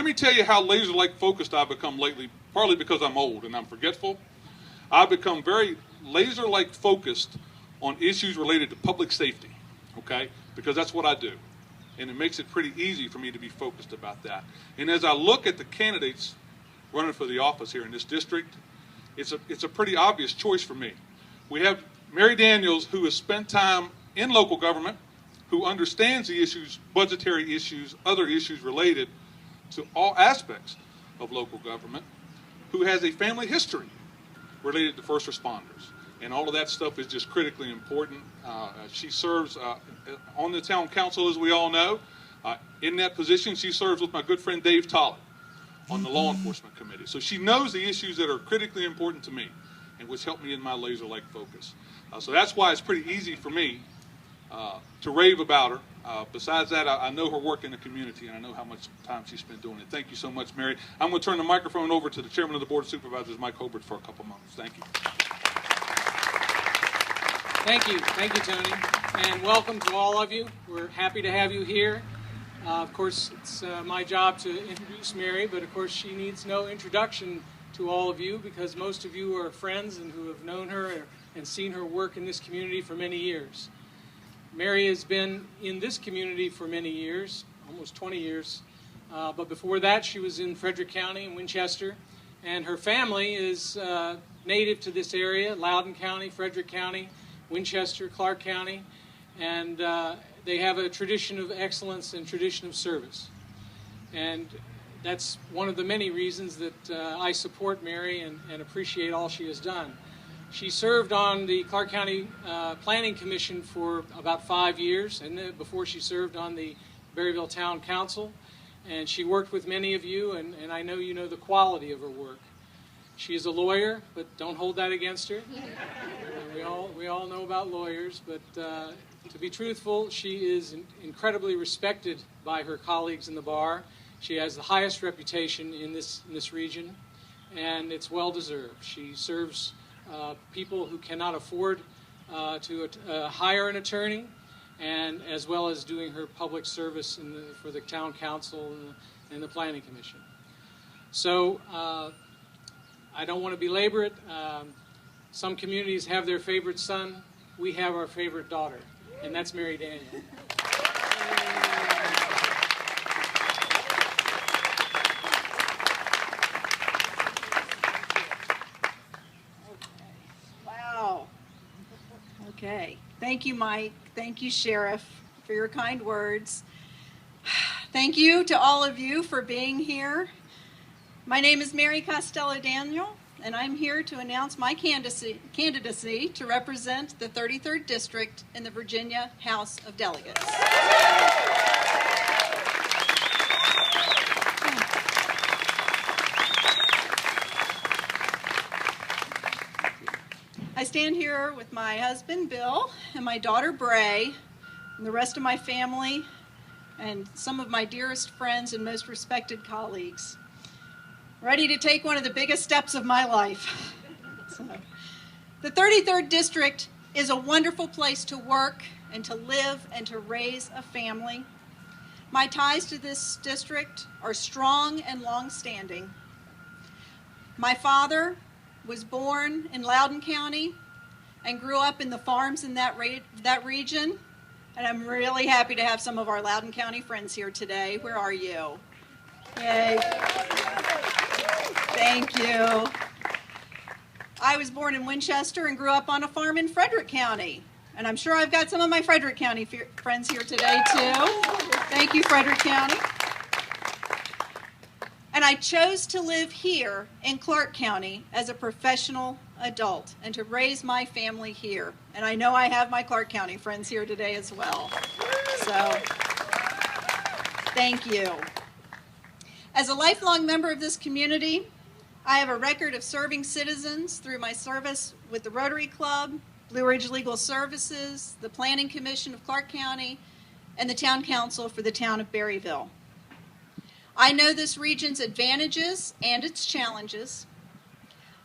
me tell you how laser-like focused I've become lately, partly because I'm old and I'm forgetful. I've become very laser-like focused on issues related to public safety, okay? Because that's what I do. And it makes it pretty easy for me to be focused about that. And as I look at the candidates running for the office here in this district, it's a pretty obvious choice for me. We have Mary Daniels, who has spent time in local government, who understands the issues, budgetary issues, other issues related to all aspects of local government, who has a family history related to first responders. And all of that stuff is just critically important. She serves on the town council, as we all know. In that position, she serves with my good friend Dave Tollett on the law enforcement committee. So she knows the issues that are critically important to me and which help me in my laser-like focus. So that's why it's pretty easy for me to rave about her. Besides that, I know her work in the community, and I know how much time she's spent doing it. Thank you so much, Mary. I'm going to turn the microphone over to the chairman of the Board of Supervisors, Mike Hobart, for a couple moments. Thank you. Thank you. Thank you, Tony. And welcome to all of you. We're happy to have you here. Of course, it's my job to introduce Mary, but of course she needs no introduction to all of you because most of you are friends and who have known her and seen her work in this community for many years. Mary has been in this community for many years, almost 20 years, but before that she was in Frederick County in Winchester, and her family is native to this area, Loudoun County, Frederick County, Winchester, Clark County, and they have a tradition of excellence and tradition of service. And that's one of the many reasons that I support Mary and appreciate all she has done. She served on the Clark County Planning Commission for about 5 years, and before she served on the Berryville Town Council. And she worked with many of you, and I know you know the quality of her work. She is a lawyer, but don't hold that against her. We all know about lawyers, but to be truthful, she is incredibly respected by her colleagues in the bar. She has the highest reputation in this region, and it's well deserved. She serves people who cannot afford to hire an attorney, and as well as doing her public service for the town council and the planning commission. So I don't want to belabor it. Some communities have their favorite son. We have our favorite daughter, and that's Mary Daniel. Wow. Okay. Thank you, Mike. Thank you, Sheriff, for your kind words. Thank you to all of you for being here. My name is Mary Costello Daniel, and I'm here to announce my candidacy to represent the 33rd District in the Virginia House of Delegates. I stand here with my husband, Bill, and my daughter, Bray, and the rest of my family, and some of my dearest friends and most respected colleagues, ready to take one of the biggest steps of my life. The 33rd District is a wonderful place to work and to live and to raise a family. My ties to this district are strong and long-standing. My father was born in Loudoun County and grew up in the farms in that region, and I'm really happy to have some of our Loudoun County friends here today. Where are you? Yay. Thank you. I was born in Winchester and grew up on a farm in Frederick County. And I'm sure I've got some of my Frederick County friends here today, too. Thank you, Frederick County. And I chose to live here in Clark County as a professional adult and to raise my family here. And I know I have my Clark County friends here today as well. So, thank you. As a lifelong member of this community, I have a record of serving citizens through my service with the Rotary Club, Blue Ridge Legal Services, the Planning Commission of Clark County, and the Town Council for the town of Berryville. I know this region's advantages and its challenges.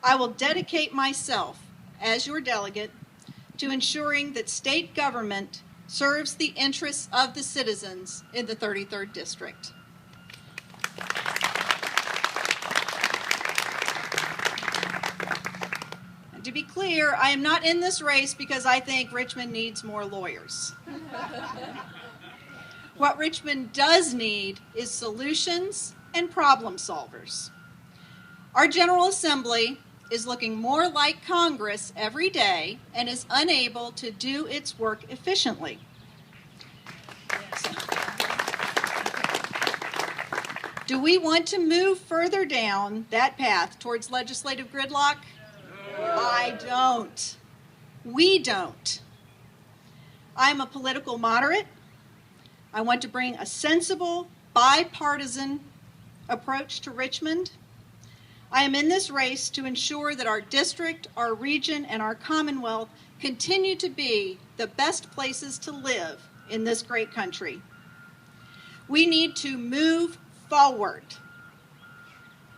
I will dedicate myself, as your delegate, to ensuring that state government serves the interests of the citizens in the 33rd District. to be clear, I am not in this race because I think Richmond needs more lawyers. What Richmond does need is solutions and problem solvers. Our General Assembly is looking more like Congress every day and is unable to do its work efficiently. Do we want to move further down that path towards legislative gridlock? I don't. We don't. I'm a political moderate. I want to bring a sensible, bipartisan approach to Richmond. I am in this race to ensure that our district, our region, and our Commonwealth continue to be the best places to live in this great country. We need to move forward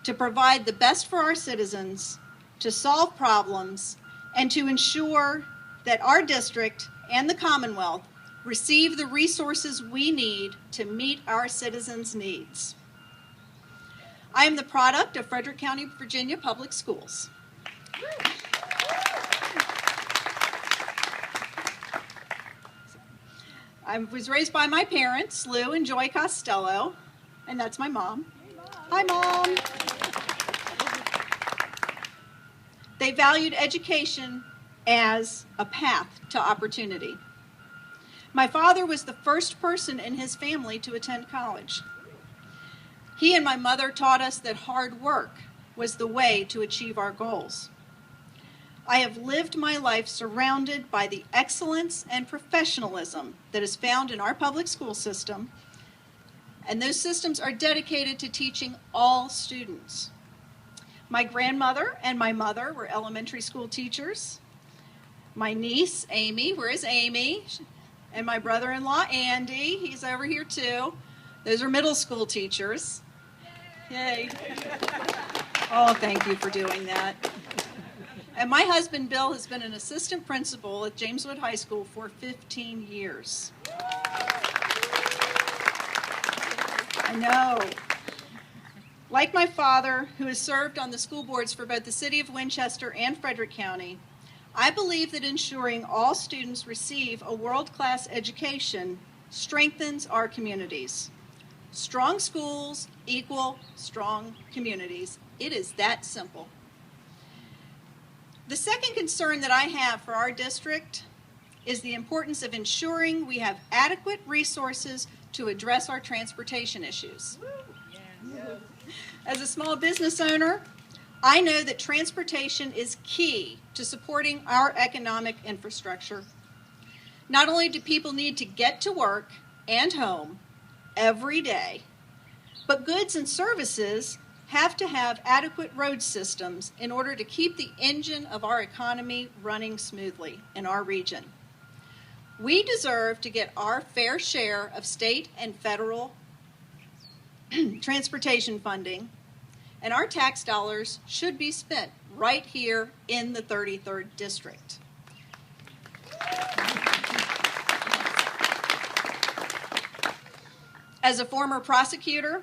to provide the best for our citizens, to solve problems, and to ensure that our district and the Commonwealth receive the resources we need to meet our citizens' needs. I am the product of Frederick County, Virginia Public Schools. I was raised by my parents, Lou and Joy Costello, and that's my mom. Hi, Mom. They valued education as a path to opportunity. My father was the first person in his family to attend college. He and my mother taught us that hard work was the way to achieve our goals. I have lived my life surrounded by the excellence and professionalism that is found in our public school system, and those systems are dedicated to teaching all students. My grandmother and my mother were elementary school teachers. My niece, Amy, where is Amy? And my brother-in-law, Andy, he's over here too. Those are middle school teachers. Yay. Oh, thank you for doing that. And my husband, Bill, has been an assistant principal at Jameswood High School for 15 years. I know. Like my father, who has served on the school boards for both the city of Winchester and Frederick County, I believe that ensuring all students receive a world-class education strengthens our communities. Strong schools equal strong communities. It is that simple. The second concern that I have for our district is the importance of ensuring we have adequate resources to address our transportation issues. As a small business owner, I know that transportation is key to supporting our economic infrastructure. Not only do people need to get to work and home every day, but goods and services have to have adequate road systems in order to keep the engine of our economy running smoothly in our region. We deserve to get our fair share of state and federal transportation funding, and our tax dollars should be spent right here in the 33rd District. As a former prosecutor,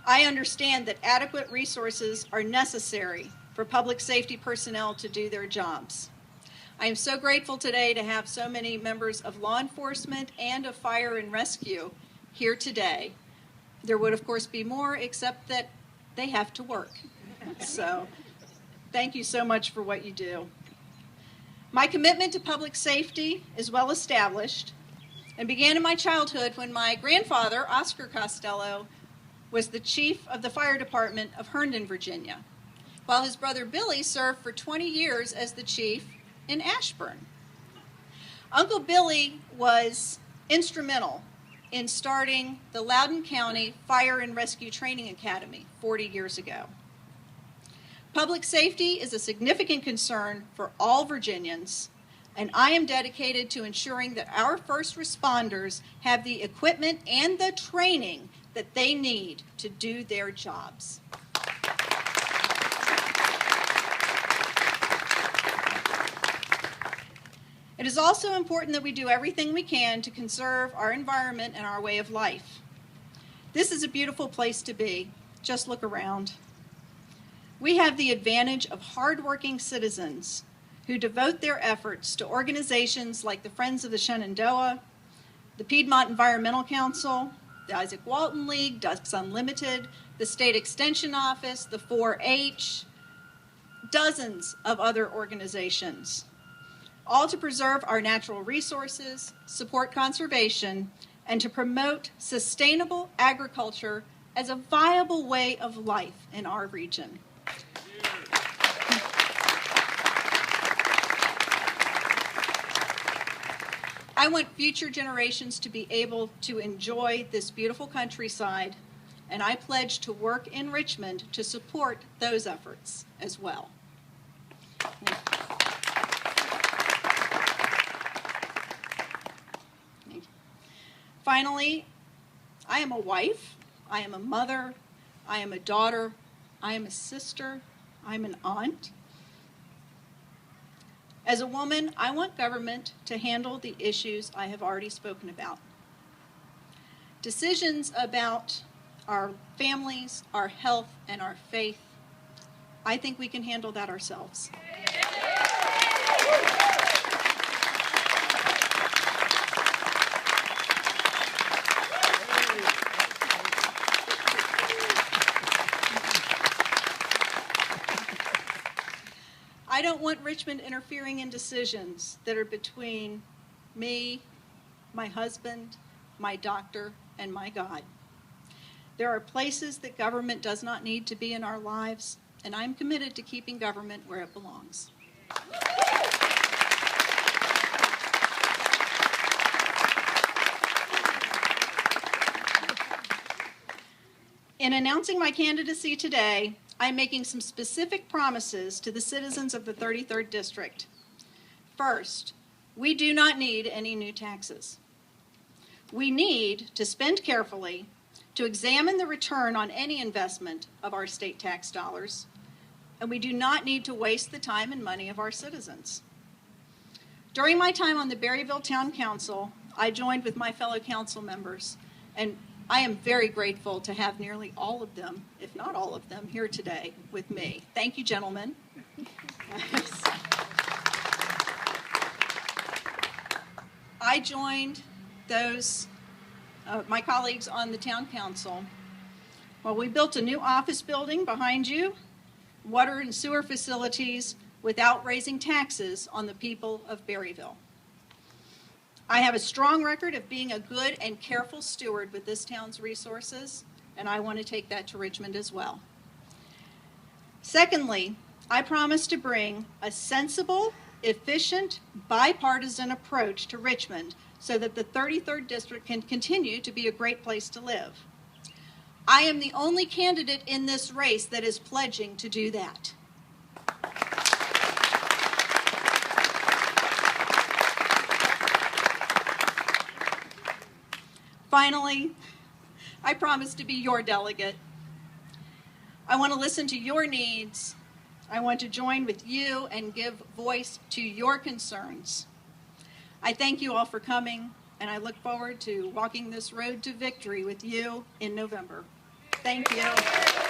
I understand that adequate resources are necessary for public safety personnel to do their jobs. I am so grateful today to have so many members of law enforcement and of fire and rescue here today. There would, of course, be more, except that they have to work. So thank you so much for what you do. My commitment to public safety is well established and began in my childhood when my grandfather, Oscar Costello, was the chief of the fire department of Herndon, Virginia, while his brother Billy served for 20 years as the chief in Ashburn. Uncle Billy was instrumental in starting the Loudoun County Fire and Rescue Training Academy 40 years ago. Public safety is a significant concern for all Virginians, and I am dedicated to ensuring that our first responders have the equipment and the training that they need to do their jobs. It is also important that we do everything we can to conserve our environment and our way of life. This is a beautiful place to be. Just look around. We have the advantage of hardworking citizens who devote their efforts to organizations like the Friends of the Shenandoah, the Piedmont Environmental Council, the Isaac Walton League, Ducks Unlimited, the State Extension Office, the 4-H, dozens of other organizations, all to preserve our natural resources, support conservation, and to promote sustainable agriculture as a viable way of life in our region. I want future generations to be able to enjoy this beautiful countryside, and I pledge to work in Richmond to support those efforts as well. Finally, I am a wife, I am a mother, I am a daughter, I am a sister, I'm an aunt. As a woman, I want government to handle the issues I have already spoken about. Decisions about our families, our health, and our faith, I think we can handle that ourselves. I don't want Richmond interfering in decisions that are between me, my husband, my doctor, and my God. There are places that government does not need to be in our lives, and I'm committed to keeping government where it belongs. In announcing my candidacy today, I'm making some specific promises to the citizens of the 33rd District. First, we do not need any new taxes. We need to spend carefully, to examine the return on any investment of our state tax dollars, and we do not need to waste the time and money of our citizens. During my time on the Berryville Town Council, I joined with my fellow council members, and I am very grateful to have nearly all of them, if not all of them, here today with me. Thank you, gentlemen. I joined my colleagues on the town council. Well, we built a new office building behind you, water and sewer facilities without raising taxes on the people of Berryville. I have a strong record of being a good and careful steward with this town's resources, and I want to take that to Richmond as well. Secondly, I promise to bring a sensible, efficient, bipartisan approach to Richmond so that the 33rd District can continue to be a great place to live. I am the only candidate in this race that is pledging to do that. Finally, I promise to be your delegate. I want to listen to your needs. I want to join with you and give voice to your concerns. I thank you all for coming, and I look forward to walking this road to victory with you in November. Thank you.